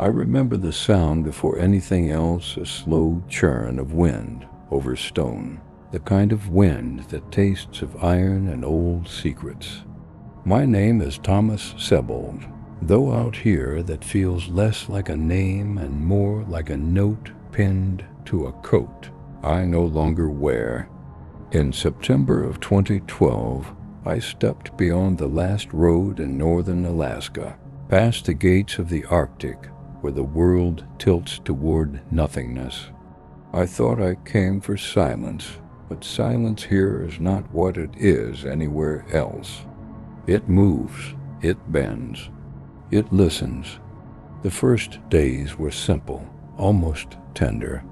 I remember the sound before anything else, a slow churn of wind over stone, the kind of wind that tastes of iron and old secrets. My name is Thomas Sebold, though out here that feels less like a name and more like a note pinned to a coat I no longer wear. In September of 2012, I stepped beyond the last road in northern Alaska, past the gates of the Arctic, where the world tilts toward nothingness. I thought I came for silence, but silence here is not what it is anywhere else. It moves, it bends, it listens. The first days were simple, almost tender.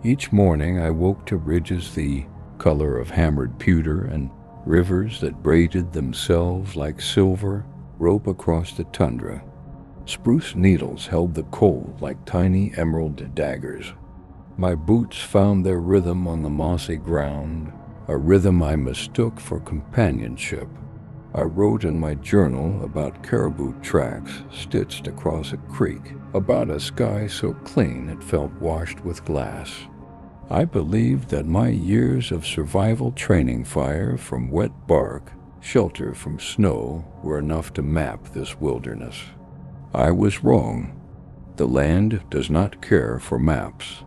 Each morning I woke to ridges the color of hammered pewter and rivers that braided themselves like silver rope across the tundra. Spruce needles held the cold like tiny emerald daggers. My boots found their rhythm on the mossy ground, a rhythm I mistook for companionship. I wrote in my journal about caribou tracks stitched across a creek, about a sky so clean it felt washed with glass. I believed that my years of survival training fire from wet bark, shelter from snow, were enough to map this wilderness. I was wrong. The land does not care for maps.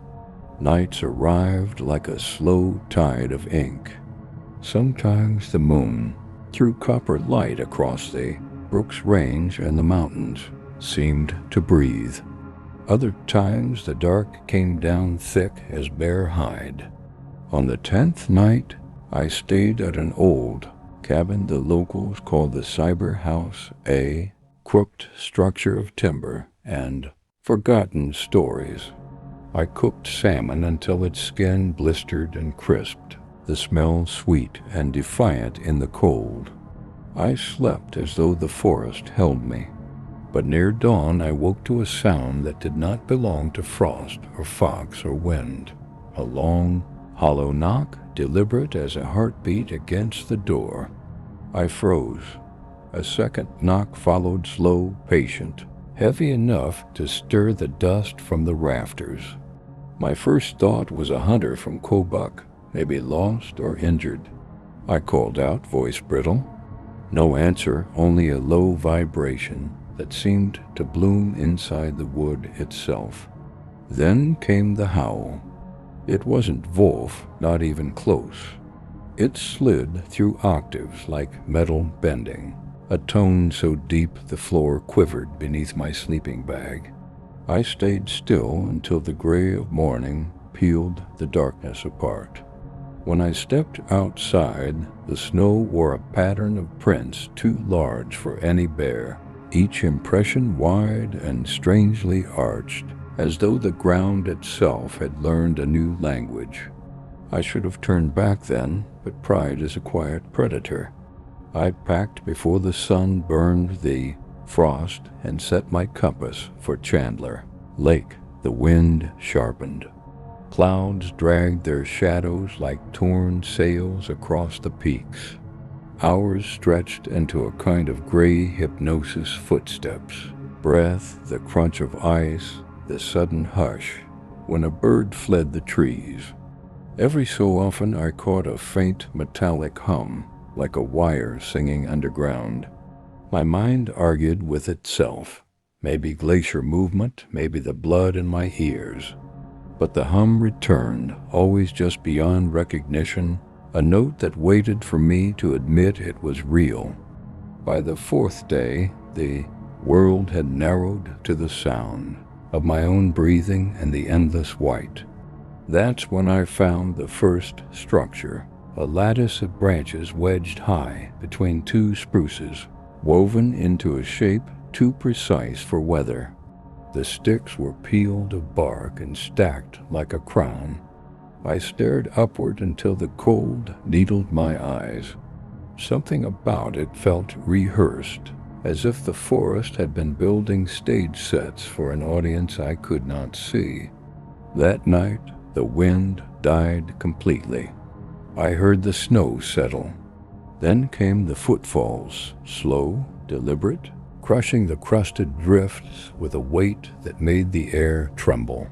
Nights arrived like a slow tide of ink. Sometimes the moon, threw copper light across the Brooks Range and the mountains, seemed to breathe. Other times the dark came down thick as bare hide. On the 10th night, I stayed at an old cabin the locals called the Cyber House, a crooked structure of timber and forgotten stories. I cooked salmon until its skin blistered and crisped, the smell sweet and defiant in the cold. I slept as though the forest held me. But near dawn I woke to a sound that did not belong to frost or fox or wind. A long, hollow knock, deliberate as a heartbeat against the door. I froze. A second knock followed, slow, patient, heavy enough to stir the dust from the rafters. My first thought was a hunter from Kobuk, maybe lost or injured. I called out, voice brittle. No answer, only a low vibration that seemed to bloom inside the wood itself. Then came the howl. It wasn't Wolf, not even close. It slid through octaves like metal bending, a tone so deep the floor quivered beneath my sleeping bag. I stayed still until the gray of morning peeled the darkness apart. When I stepped outside, the snow wore a pattern of prints too large for any bear, each impression wide and strangely arched, as though the ground itself had learned a new language. I should have turned back then, but pride is a quiet predator. I packed before the sun burned the frost and set my compass for Chandler Lake. The wind sharpened. Clouds dragged their shadows like torn sails across the peaks. Hours stretched into a kind of gray hypnosis, footsteps, breath, the crunch of ice, the sudden hush, when a bird fled the trees. Every so often I caught a faint metallic hum, like a wire singing underground. My mind argued with itself. Maybe glacier movement, maybe the blood in my ears. But the hum returned, always just beyond recognition, a note that waited for me to admit it was real. By the 4th day, the world had narrowed to the sound of my own breathing and the endless white. That's when I found the first structure, a lattice of branches wedged high between two spruces, woven into a shape too precise for weather. The sticks were peeled of bark and stacked like a crown. I stared upward until the cold needled my eyes. Something about it felt rehearsed, as if the forest had been building stage sets for an audience I could not see. That night, the wind died completely. I heard the snow settle. Then came the footfalls, slow, deliberate, crushing the crusted drifts with a weight that made the air tremble.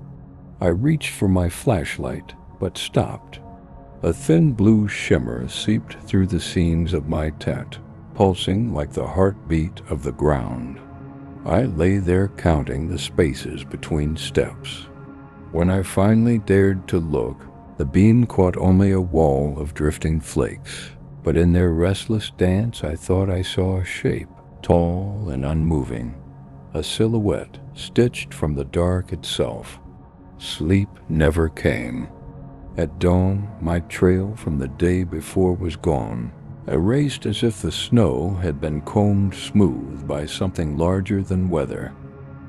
I reached for my flashlight, but stopped. A thin blue shimmer seeped through the seams of my tent, pulsing like the heartbeat of the ground. I lay there counting the spaces between steps. When I finally dared to look, the beam caught only a wall of drifting flakes, but in their restless dance I thought I saw a shape, tall and unmoving, a silhouette stitched from the dark itself. Sleep never came. At dawn, my trail from the day before was gone, erased as if the snow had been combed smooth by something larger than weather.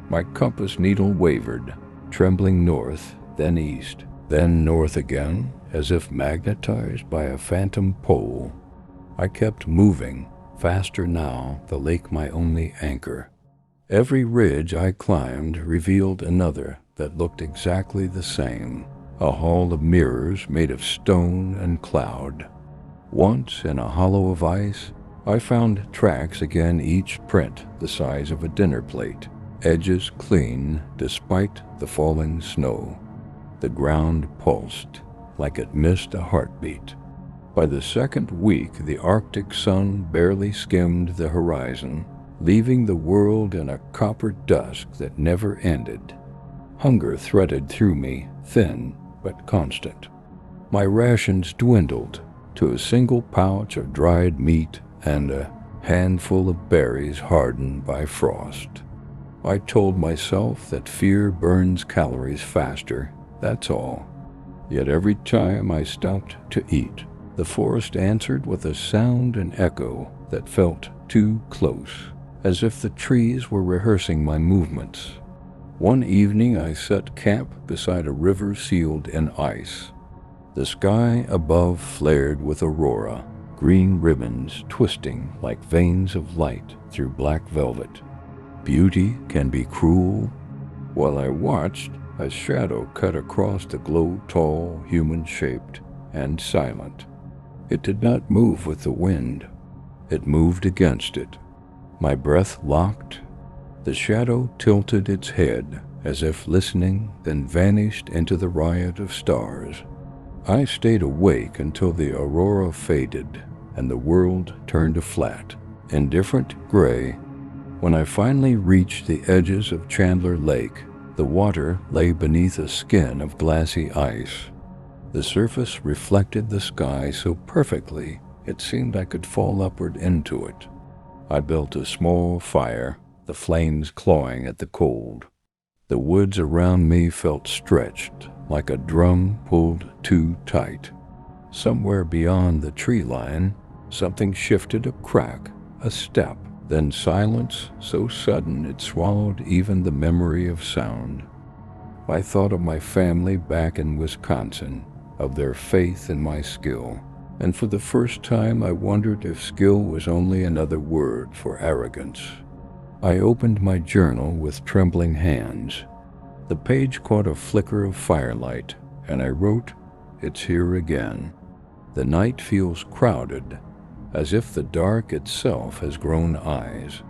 My compass needle wavered, trembling north, then east, then north again, as if magnetized by a phantom pole. I kept moving, faster now, the lake my only anchor. Every ridge I climbed revealed another that looked exactly the same, a hall of mirrors made of stone and cloud. Once, in a hollow of ice, I found tracks again, each print the size of a dinner plate, edges clean despite the falling snow. The ground pulsed, like it missed a heartbeat. By the second week, the Arctic sun barely skimmed the horizon, leaving the world in a copper dusk that never ended. Hunger threaded through me, thin but constant. My rations dwindled to a single pouch of dried meat and a handful of berries hardened by frost. I told myself that fear burns calories faster, that's all. Yet every time I stopped to eat, the forest answered with a sound and echo that felt too close, as if the trees were rehearsing my movements. One evening I set camp beside a river sealed in ice. The sky above flared with aurora, green ribbons twisting like veins of light through black velvet. Beauty can be cruel. While I watched, a shadow cut across the glow, tall, human-shaped, and silent. It did not move with the wind. It moved against it. My breath locked. The shadow tilted its head, as if listening, then vanished into the riot of stars. I stayed awake until the aurora faded, and the world turned a flat, indifferent gray. When I finally reached the edges of Chandler Lake, the water lay beneath a skin of glassy ice. The surface reflected the sky so perfectly it seemed I could fall upward into it. I built a small fire, the flames clawing at the cold. The woods around me felt stretched, like a drum pulled too tight. Somewhere beyond the tree line, something shifted a crack, a step, then silence so sudden it swallowed even the memory of sound. I thought of my family back in Wisconsin, of their faith in my skill, and for the first time I wondered if skill was only another word for arrogance. I opened my journal with trembling hands. The page caught a flicker of firelight, and I wrote, "It's here again. The night feels crowded, as if the dark itself has grown eyes."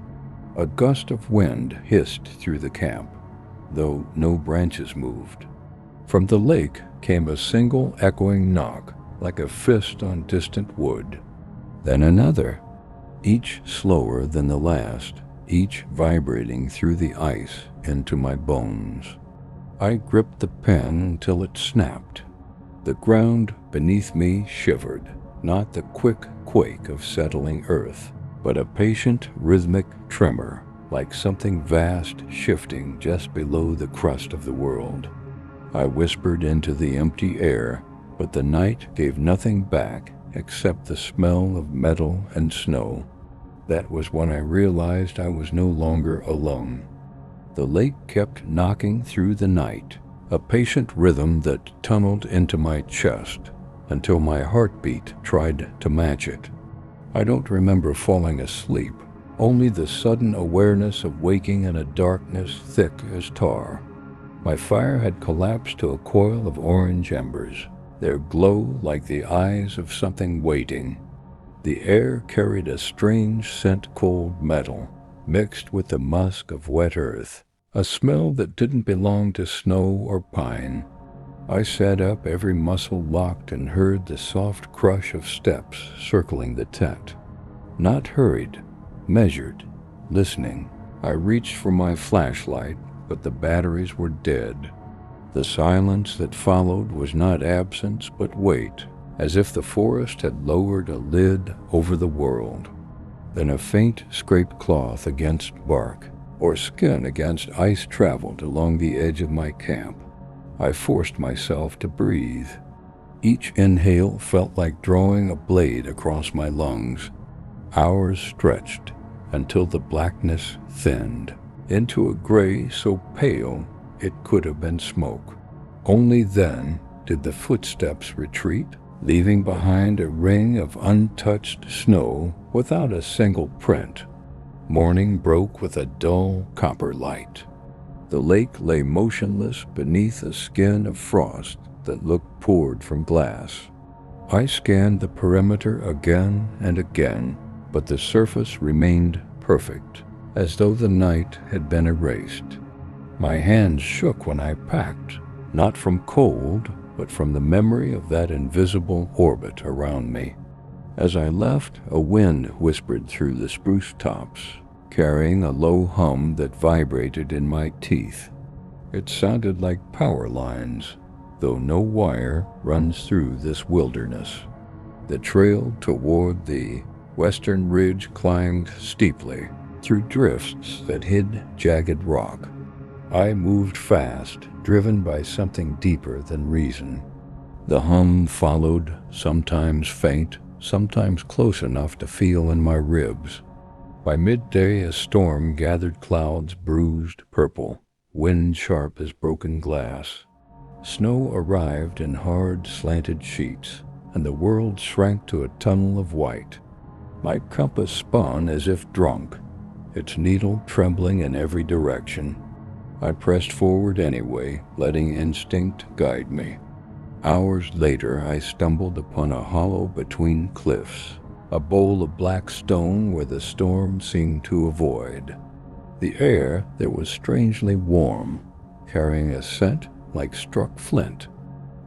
A gust of wind hissed through the camp, though no branches moved. From the lake came a single echoing knock, like a fist on distant wood. Then another, each slower than the last, each vibrating through the ice into my bones. I gripped the pen until it snapped. The ground beneath me shivered, not the quick quake of settling earth, but a patient rhythmic tremor, like something vast shifting just below the crust of the world. I whispered into the empty air, but the night gave nothing back except the smell of metal and snow. That was when I realized I was no longer alone. The lake kept knocking through the night, a patient rhythm that tunneled into my chest until my heartbeat tried to match it. I don't remember falling asleep, only the sudden awareness of waking in a darkness thick as tar. My fire had collapsed to a coil of orange embers, their glow like the eyes of something waiting. The air carried a strange scent, cold metal, mixed with the musk of wet earth, a smell that didn't belong to snow or pine. I sat up, every muscle locked, and heard the soft crush of steps circling the tent. Not hurried, measured, listening. I reached for my flashlight, but the batteries were dead. The silence that followed was not absence but weight, as if the forest had lowered a lid over the world. Then a faint scraped cloth against bark, or skin against ice, traveled along the edge of my camp. I forced myself to breathe. Each inhale felt like drawing a blade across my lungs. Hours stretched until the blackness thinned into a gray so pale it could have been smoke. Only then did the footsteps retreat, leaving behind a ring of untouched snow without a single print. Morning broke with a dull copper light. The lake lay motionless beneath a skin of frost that looked poured from glass. I scanned the perimeter again and again, but the surface remained perfect, as though the night had been erased. My hands shook when I packed, not from cold, but from the memory of that invisible orbit around me. As I left, a wind whispered through the spruce tops, carrying a low hum that vibrated in my teeth. It sounded like power lines, though no wire runs through this wilderness. The trail toward the western ridge climbed steeply through drifts that hid jagged rock. I moved fast, driven by something deeper than reason. The hum followed, sometimes faint, sometimes close enough to feel in my ribs. By midday, a storm gathered clouds bruised purple, wind sharp as broken glass. Snow arrived in hard, slanted sheets, and the world shrank to a tunnel of white. My compass spun as if drunk, its needle trembling in every direction. I pressed forward anyway, letting instinct guide me. Hours later, I stumbled upon a hollow between cliffs, a bowl of black stone where the storm seemed to avoid. The air there was strangely warm, carrying a scent like struck flint.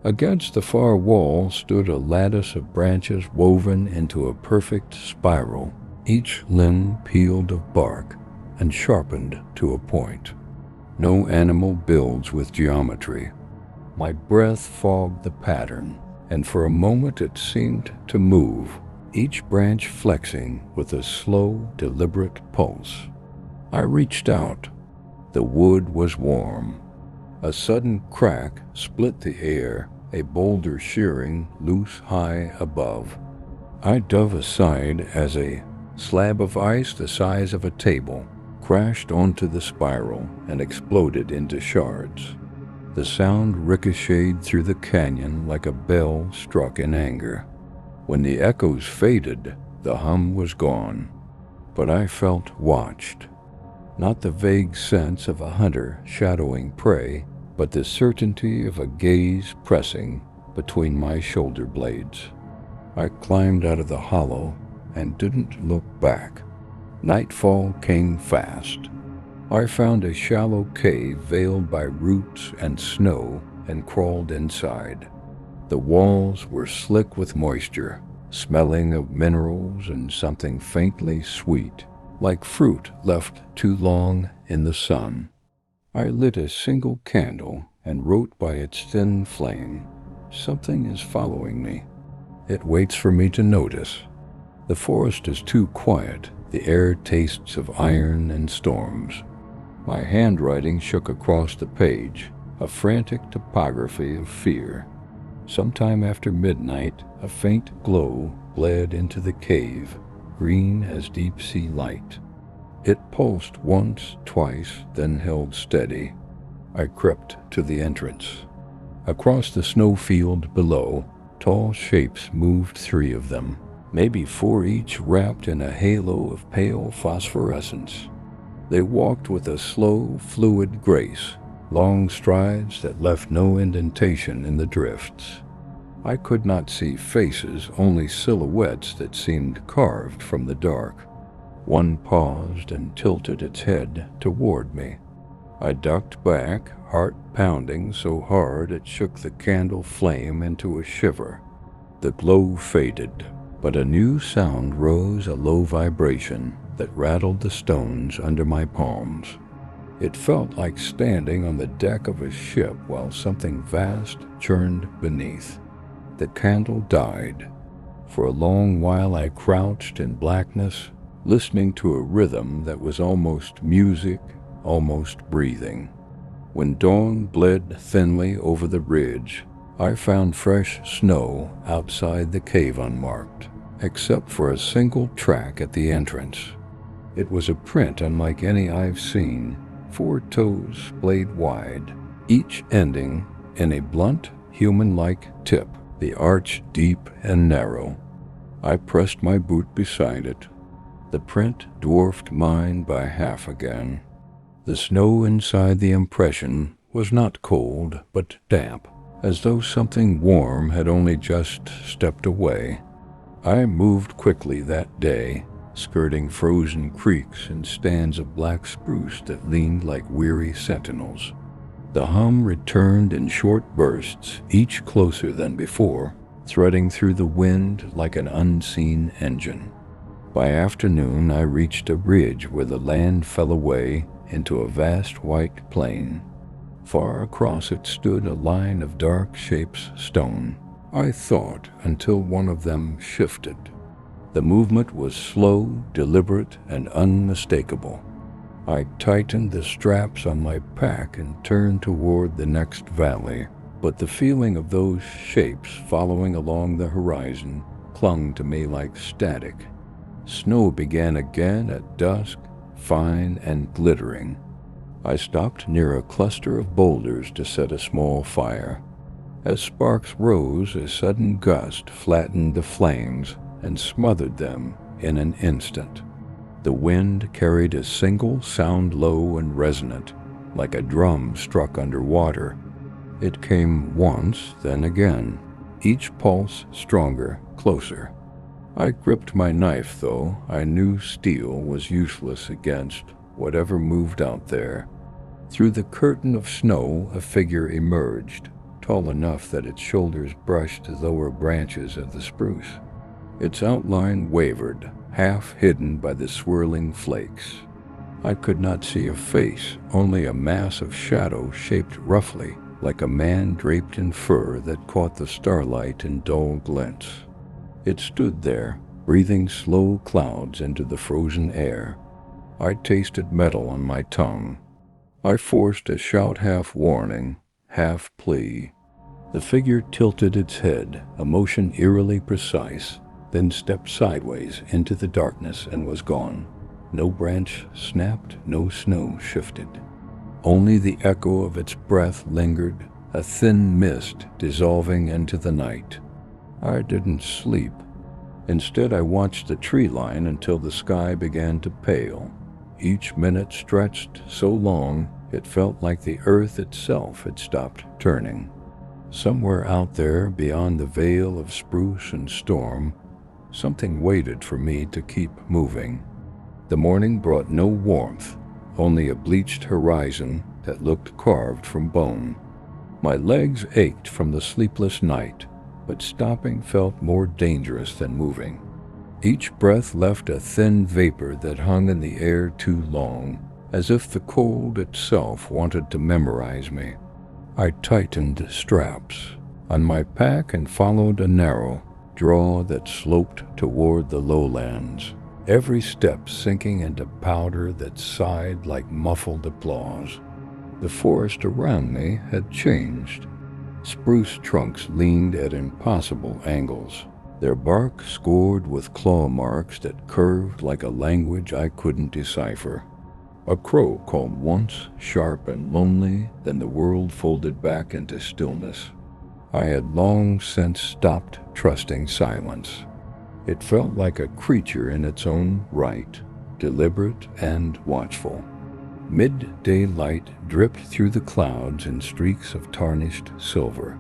Against the far wall stood a lattice of branches woven into a perfect spiral, each limb peeled of bark and sharpened to a point. No animal builds with geometry. My breath fogged the pattern, and for a moment it seemed to move, each branch flexing with a slow, deliberate pulse. I reached out. The wood was warm. A sudden crack split the air, a boulder shearing loose high above. I dove aside as a slab of ice the size of a table crashed onto the spiral and exploded into shards. The sound ricocheted through the canyon like a bell struck in anger. When the echoes faded, the hum was gone. But I felt watched. Not the vague sense of a hunter shadowing prey, but the certainty of a gaze pressing between my shoulder blades. I climbed out of the hollow and didn't look back. Nightfall came fast. I found a shallow cave veiled by roots and snow and crawled inside. The walls were slick with moisture, smelling of minerals and something faintly sweet, like fruit left too long in the sun. I lit a single candle and wrote by its thin flame, "Something is following me. It waits for me to notice." The forest is too quiet. The air tastes of iron and storms. My handwriting shook across the page, a frantic topography of fear. Sometime after midnight, a faint glow bled into the cave, green as deep-sea light. It pulsed once, twice, then held steady. I crept to the entrance. Across the snowfield below, tall shapes moved, 3 of them, maybe 4 each, wrapped in a halo of pale phosphorescence. They walked with a slow, fluid grace, long strides that left no indentation in the drifts. I could not see faces, only silhouettes that seemed carved from the dark. One paused and tilted its head toward me. I ducked back, heart pounding so hard it shook the candle flame into a shiver. The glow faded, but a new sound rose, a low vibration that rattled the stones under my palms. It felt like standing on the deck of a ship while something vast churned beneath. The candle died. For a long while I crouched in blackness, listening to a rhythm that was almost music, almost breathing. When dawn bled thinly over the ridge, I found fresh snow outside the cave unmarked, except for a single track at the entrance. It was a print unlike any I've seen, 4 toes splayed wide, each ending in a blunt, human-like tip, the arch deep and narrow. I pressed my boot beside it. The print dwarfed mine by half again. The snow inside the impression was not cold, but damp, as though something warm had only just stepped away. I moved quickly that day, skirting frozen creeks and stands of black spruce that leaned like weary sentinels. The hum returned in short bursts, each closer than before, threading through the wind like an unseen engine. By afternoon, I reached a ridge where the land fell away into a vast white plain. Far across it stood a line of dark shapes stone, I thought, until one of them shifted. The movement was slow, deliberate, and unmistakable. I tightened the straps on my pack and turned toward the next valley, but the feeling of those shapes following along the horizon clung to me like static. Snow began again at dusk, fine and glittering. I stopped near a cluster of boulders to set a small fire. As sparks rose, a sudden gust flattened the flames and smothered them in an instant. The wind carried a single sound, low and resonant, like a drum struck under water. It came once, then again, each pulse stronger, closer. I gripped my knife, though I knew steel was useless against whatever moved out there. Through the curtain of snow, a figure emerged, tall enough that its shoulders brushed the lower branches of the spruce. Its outline wavered, half hidden by the swirling flakes. I could not see a face, only a mass of shadow shaped roughly, like a man draped in fur that caught the starlight in dull glints. It stood there, breathing slow clouds into the frozen air. I tasted metal on my tongue. I forced a shout, half warning, half plea. The figure tilted its head, a motion eerily precise, then stepped sideways into the darkness and was gone. No branch snapped, no snow shifted. Only the echo of its breath lingered, a thin mist dissolving into the night. I didn't sleep. Instead, I watched the tree line until the sky began to pale. Each minute stretched so long, it felt like the earth itself had stopped turning. Somewhere out there, beyond the veil of spruce and storm, something waited for me to keep moving. The morning brought no warmth, only a bleached horizon that looked carved from bone. My legs ached from the sleepless night, but stopping felt more dangerous than moving. Each breath left a thin vapor that hung in the air too long, as if the cold itself wanted to memorize me. I tightened straps on my pack and followed a narrow draw that sloped toward the lowlands, every step sinking into powder that sighed like muffled applause. The forest around me had changed. Spruce trunks leaned at impossible angles, their bark scored with claw marks that curved like a language I couldn't decipher. A crow called once, sharp and lonely, then the world folded back into stillness. I had long since stopped trusting silence. It felt like a creature in its own right, deliberate and watchful. Midday light dripped through the clouds in streaks of tarnished silver.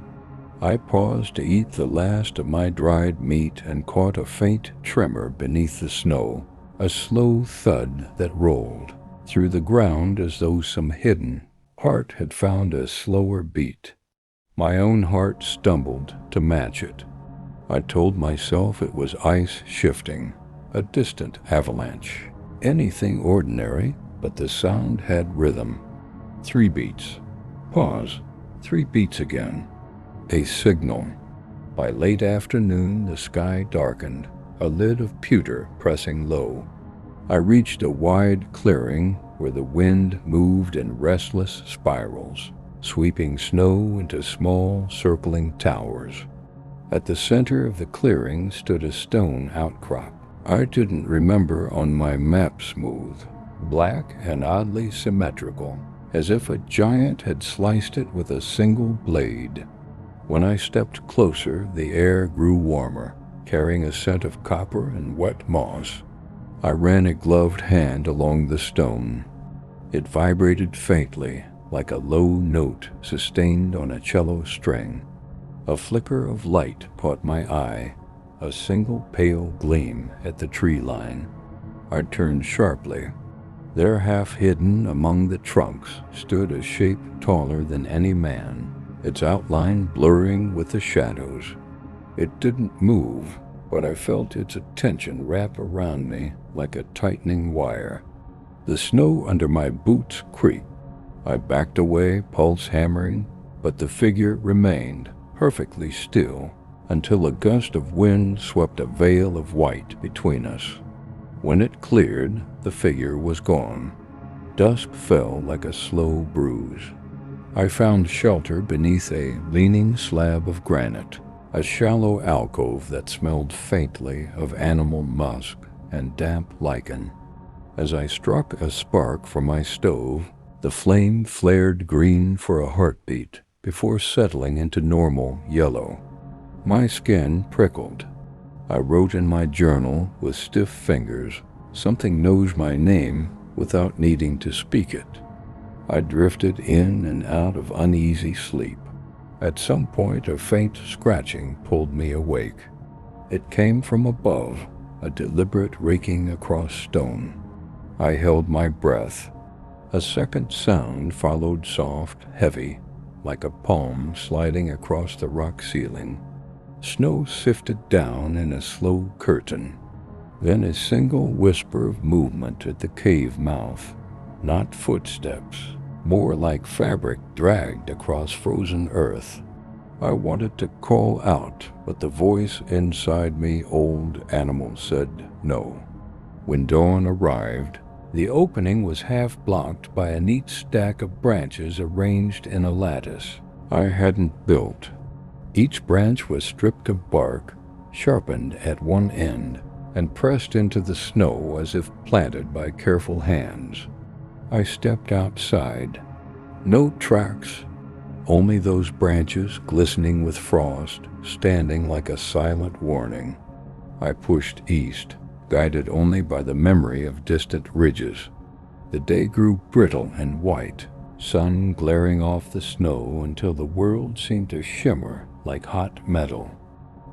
I paused to eat the last of my dried meat and caught a faint tremor beneath the snow, a slow thud that rolled through the ground as though some hidden heart had found a slower beat. My own heart stumbled to match it. I told myself it was ice shifting, a distant avalanche, anything ordinary, but the sound had rhythm. 3 beats. Pause. 3 beats again. A signal. By late afternoon, the sky darkened, a lid of pewter pressing low. I reached a wide clearing where the wind moved in restless spirals, sweeping snow into small, circling towers. At the center of the clearing stood a stone outcrop I didn't remember on my map smooth, black and oddly symmetrical, as if a giant had sliced it with a single blade. When I stepped closer, the air grew warmer, carrying a scent of copper and wet moss. I ran a gloved hand along the stone. It vibrated faintly, like a low note sustained on a cello string. A flicker of light caught my eye, a single pale gleam at the tree line. I turned sharply. There, half hidden among the trunks, stood a shape taller than any man, its outline blurring with the shadows. It didn't move, but I felt its attention wrap around me like a tightening wire. The snow under my boots creaked. I backed away, pulse hammering, but the figure remained perfectly still until a gust of wind swept a veil of white between us. When it cleared, the figure was gone. Dusk fell like a slow bruise. I found shelter beneath a leaning slab of granite, a shallow alcove that smelled faintly of animal musk and damp lichen. As I struck a spark from my stove, the flame flared green for a heartbeat before settling into normal yellow. My skin prickled. I wrote in my journal with stiff fingers. Something knows my name without needing to speak it. I drifted in and out of uneasy sleep. At some point, a faint scratching pulled me awake. It came from above, a deliberate raking across stone. I held my breath. A second sound followed, soft, heavy, like a palm sliding across the rock ceiling. Snow sifted down in a slow curtain. Then a single whisper of movement at the cave mouth. Not footsteps, more like fabric dragged across frozen earth. I wanted to call out, but the voice inside me, old animal, said no. When dawn arrived, the opening was half blocked by a neat stack of branches arranged in a lattice I hadn't built. Each branch was stripped of bark, sharpened at one end, and pressed into the snow as if planted by careful hands. I stepped outside. No tracks, only those branches glistening with frost, standing like a silent warning. I pushed east, guided only by the memory of distant ridges. The day grew brittle and white, sun glaring off the snow until the world seemed to shimmer like hot metal.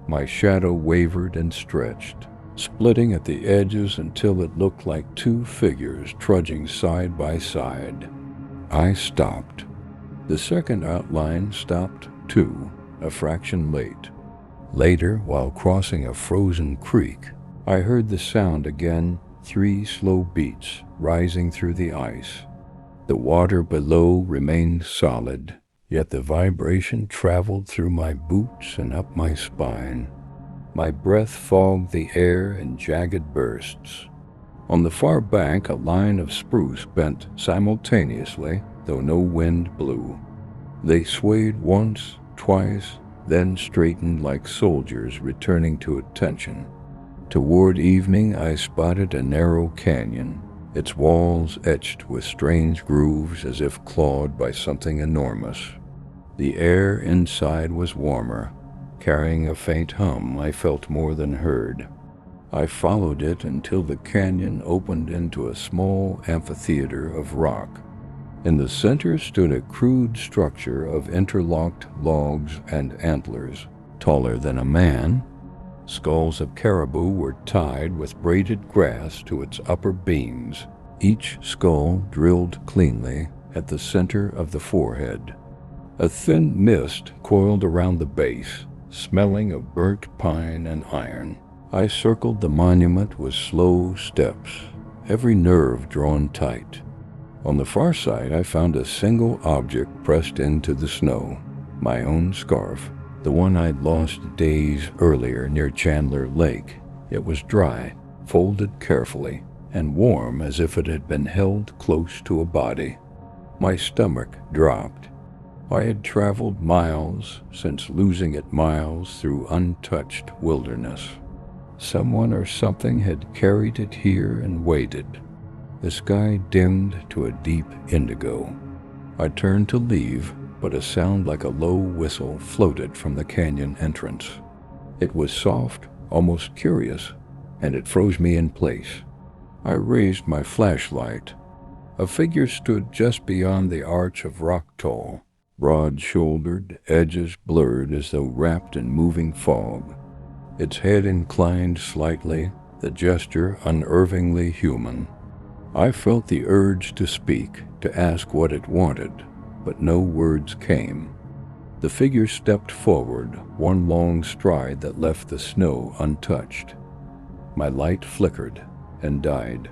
My shadow wavered and stretched, splitting at the edges until it looked like 2 figures trudging side by side. I stopped. The second outline stopped too, a fraction late. Later, while crossing a frozen creek, I heard the sound again, 3 slow beats rising through the ice. The water below remained solid, yet the vibration traveled through my boots and up my spine. My breath fogged the air in jagged bursts. On the far bank, a line of spruce bent simultaneously, though no wind blew. They swayed once, twice, then straightened like soldiers returning to attention. Toward evening, I spotted a narrow canyon, its walls etched with strange grooves as if clawed by something enormous. The air inside was warmer, carrying a faint hum I felt more than heard. I followed it until the canyon opened into a small amphitheater of rock. In the center stood a crude structure of interlocked logs and antlers, taller than a man. Skulls of caribou were tied with braided grass to its upper beams, each skull drilled cleanly at the center of the forehead. A thin mist coiled around the base, smelling of burnt pine and iron. I circled the monument with slow steps, every nerve drawn tight. On the far side, I found a single object pressed into the snow, my own scarf, the one I'd lost days earlier near Chandler Lake. It was dry, folded carefully, and warm as if it had been held close to a body. My stomach dropped. I had traveled miles since losing it miles through untouched wilderness. Someone or something had carried it here and waited. The sky dimmed to a deep indigo. I turned to leave, but a sound like a low whistle floated from the canyon entrance. It was soft, almost curious, and it froze me in place. I raised my flashlight. A figure stood just beyond the arch of rock toll, broad-shouldered, edges blurred as though wrapped in moving fog. Its head inclined slightly, the gesture unnervingly human. I felt the urge to speak, to ask what it wanted, but no words came. The figure stepped forward, one long stride that left the snow untouched. My light flickered and died.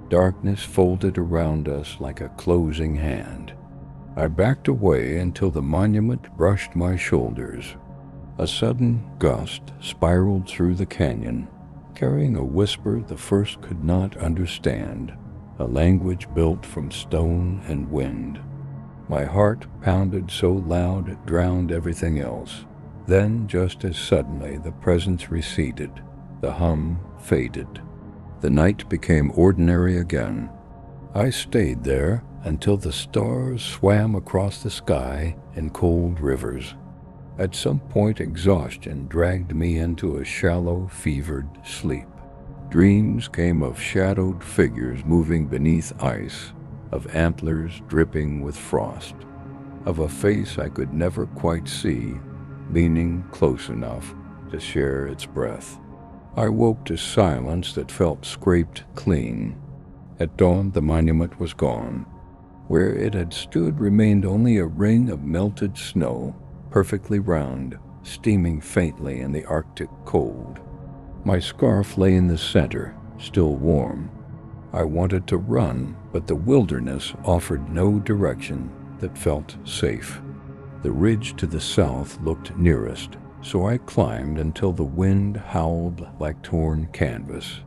Darkness folded around us like a closing hand. I backed away until the monument brushed my shoulders. A sudden gust spiraled through the canyon, carrying a whisper the first could not understand, a language built from stone and wind. My heart pounded so loud it drowned everything else. Then, just as suddenly, the presence receded. The hum faded. The night became ordinary again. I stayed there until the stars swam across the sky in cold rivers. At some point, exhaustion dragged me into a shallow, fevered sleep. Dreams came of shadowed figures moving beneath ice, of antlers dripping with frost, of a face I could never quite see, leaning close enough to share its breath. I woke to silence that felt scraped clean. At dawn, the monument was gone. Where it had stood remained only a ring of melted snow, perfectly round, steaming faintly in the Arctic cold. My scarf lay in the center, still warm. I wanted to run, but the wilderness offered no direction that felt safe. The ridge to the south looked nearest, so I climbed until the wind howled like torn canvas.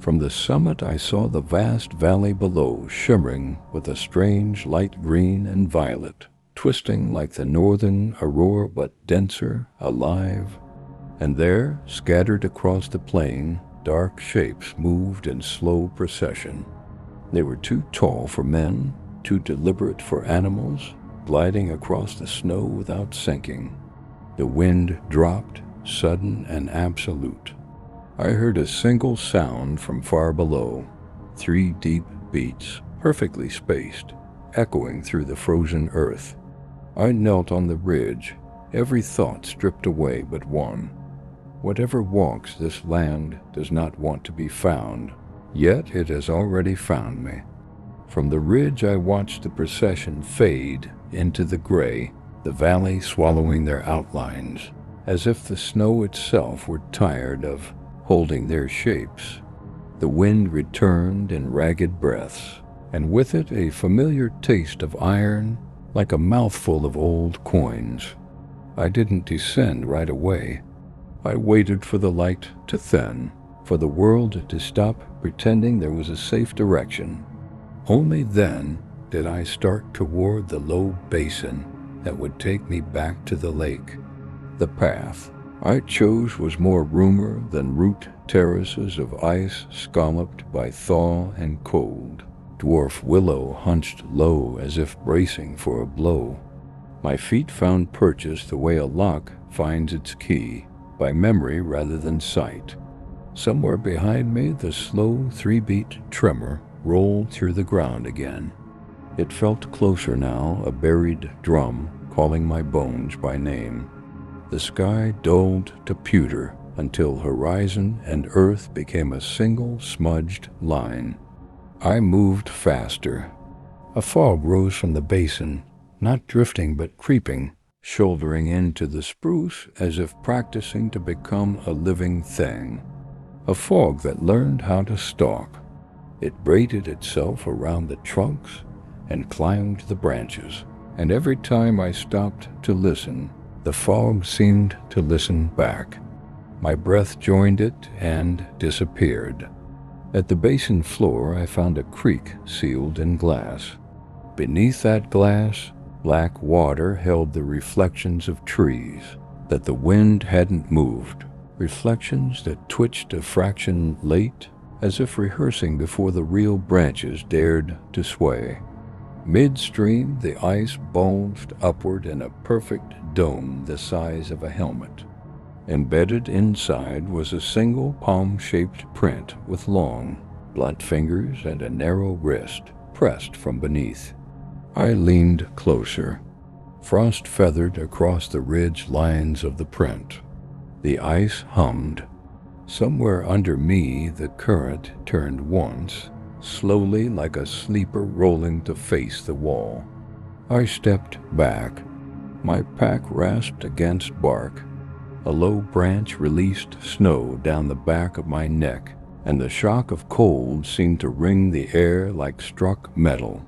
From the summit I saw the vast valley below shimmering with a strange light green and violet, twisting like the northern aurora but denser, alive. And there, scattered across the plain, dark shapes moved in slow procession. They were too tall for men, too deliberate for animals, gliding across the snow without sinking. The wind dropped, sudden and absolute. I heard a single sound from far below, 3 deep beats, perfectly spaced, echoing through the frozen earth. I knelt on the ridge, every thought stripped away but one. Whatever walks this land does not want to be found, yet it has already found me. From the ridge I watched the procession fade into the gray, the valley swallowing their outlines, as if the snow itself were tired of holding their shapes. The wind returned in ragged breaths, and with it a familiar taste of iron, like a mouthful of old coins. I didn't descend right away. I waited for the light to thin, for the world to stop pretending there was a safe direction. Only then did I start toward the low basin that would take me back to the lake. The path I chose was more rumor than route, terraces of ice scalloped by thaw and cold. Dwarf willow hunched low as if bracing for a blow. My feet found purchase the way a lock finds its key, by memory rather than sight. Somewhere behind me, the slow 3-beat tremor rolled through the ground again. It felt closer now, a buried drum calling my bones by name. The sky dulled to pewter until horizon and earth became a single smudged line. I moved faster. A fog rose from the basin, not drifting but creeping, shouldering into the spruce as if practicing to become a living thing. A fog that learned how to stalk. It braided itself around the trunks and climbed the branches, and every time I stopped to listen, the fog seemed to listen back. My breath joined it and disappeared. At the basin floor, I found a creek sealed in glass. Beneath that glass, black water held the reflections of trees that the wind hadn't moved, reflections that twitched a fraction late, as if rehearsing before the real branches dared to sway. Midstream, the ice bulged upward in a perfect dome the size of a helmet. Embedded inside was a single palm-shaped print with long, blunt fingers and a narrow wrist pressed from beneath. I leaned closer. Frost feathered across the ridge lines of the print. The ice hummed. Somewhere under me, the current turned once, slowly like a sleeper rolling to face the wall. I stepped back. My pack rasped against bark. A low branch released snow down the back of my neck, and the shock of cold seemed to wring the air like struck metal.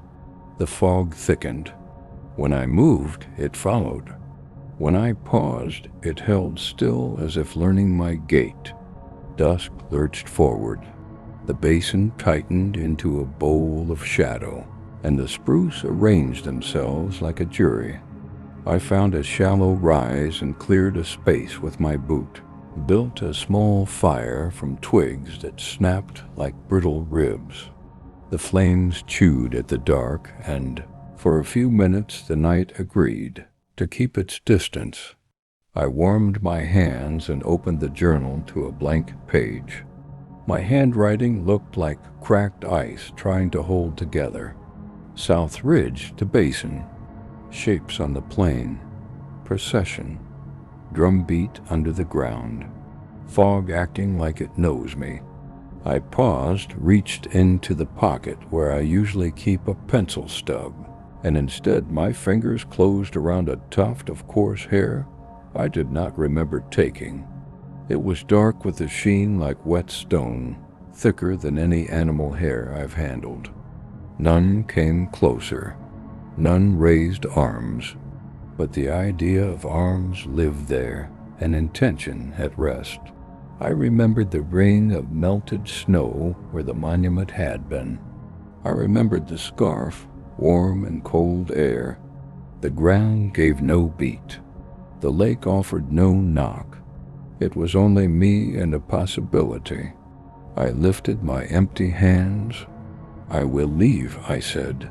The fog thickened. When I moved, it followed. When I paused, it held still as if learning my gait. Dusk lurched forward. The basin tightened into a bowl of shadow, and the spruce arranged themselves like a jury. I found a shallow rise and cleared a space with my boot, built a small fire from twigs that snapped like brittle ribs. The flames chewed at the dark, and for a few minutes the night agreed to keep its distance. I warmed my hands and opened the journal to a blank page. My handwriting looked like cracked ice trying to hold together. South Ridge to Basin. Shapes on the plain. Procession. Drumbeat under the ground. Fog acting like it knows me. I paused, reached into the pocket where I usually keep a pencil stub, and instead my fingers closed around a tuft of coarse hair I did not remember taking. It was dark with a sheen like wet stone, thicker than any animal hair I've handled. None came closer. None raised arms. But the idea of arms lived there, an intention at rest. I remembered the ring of melted snow where the monument had been. I remembered the scarf, warm and cold air. The ground gave no beat. The lake offered no knock. It was only me and a possibility. I lifted my empty hands. "I will leave," I said.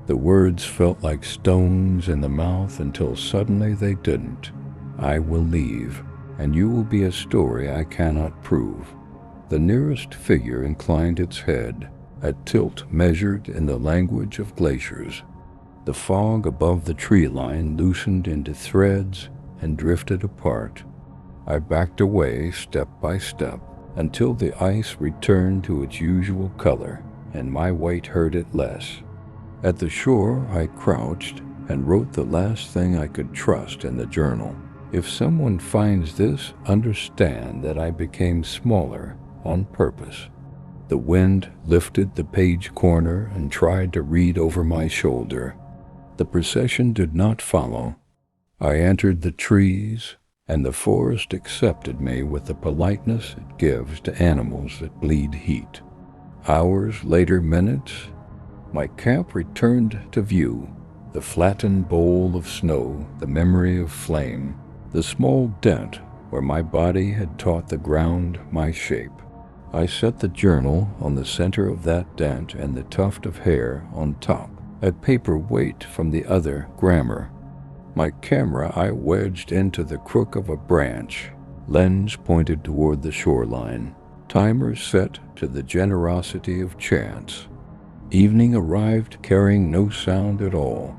The words felt like stones in the mouth until suddenly they didn't. "I will leave, and you will be a story I cannot prove." The nearest figure inclined its head, a tilt measured in the language of glaciers. The fog above the tree line loosened into threads and drifted apart. I backed away step by step until the ice returned to its usual color and my weight hurt it less. At the shore, I crouched and wrote the last thing I could trust in the journal. If someone finds this, understand that I became smaller on purpose. The wind lifted the page corner and tried to read over my shoulder. The procession did not follow. I entered the trees, and the forest accepted me with the politeness it gives to animals that bleed heat. Hours later, minutes, my camp returned to view. The flattened bowl of snow, the memory of flame, the small dent where my body had taught the ground my shape. I set the journal on the center of that dent and the tuft of hair on top, a paper weight from the other grammar. My camera I wedged into the crook of a branch, lens pointed toward the shoreline, timer set to the generosity of chance. Evening arrived carrying no sound at all.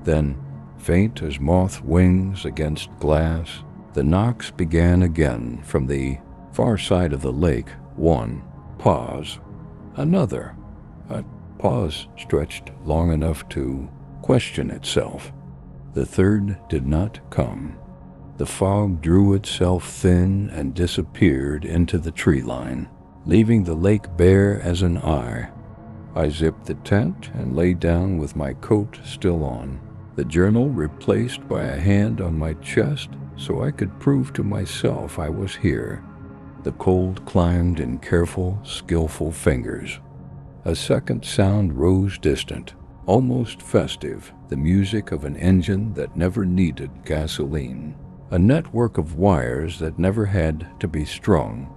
Then, faint as moth wings against glass, The knocks began again from the far side of the lake. One. Pause. Another. A pause stretched long enough to question itself. The third did not come. The fog drew itself thin and disappeared into the tree line, leaving the lake bare as an eye. I zipped the tent and lay down with my coat still on, the journal replaced by a hand on my chest so I could prove to myself I was here. The cold climbed in careful, skillful fingers. A second sound rose distant, almost festive, the music of an engine that never needed gasoline. A network of wires that never had to be strung.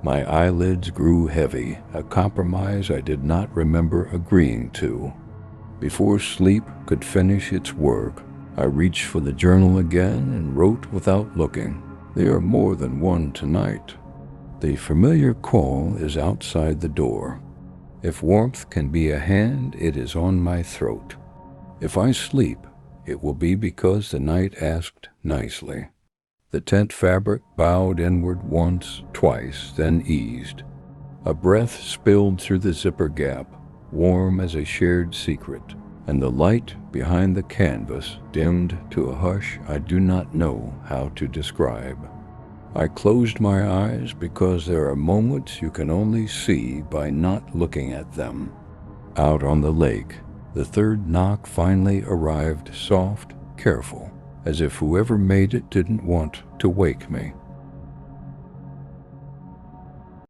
My eyelids grew heavy, a compromise I did not remember agreeing to. Before sleep could finish its work, I reached for the journal again and wrote without looking. There are more than one tonight. The familiar call is outside the door. If warmth can be a hand, it is on my throat. If I sleep, it will be because the night asked nicely. The tent fabric bowed inward once, twice, then eased. A breath spilled through the zipper gap, warm as a shared secret, and the light behind the canvas dimmed to a hush I do not know how to describe. I closed my eyes because there are moments you can only see by not looking at them. Out on the lake, the third knock finally arrived, soft, careful, as if whoever made it didn't want to wake me.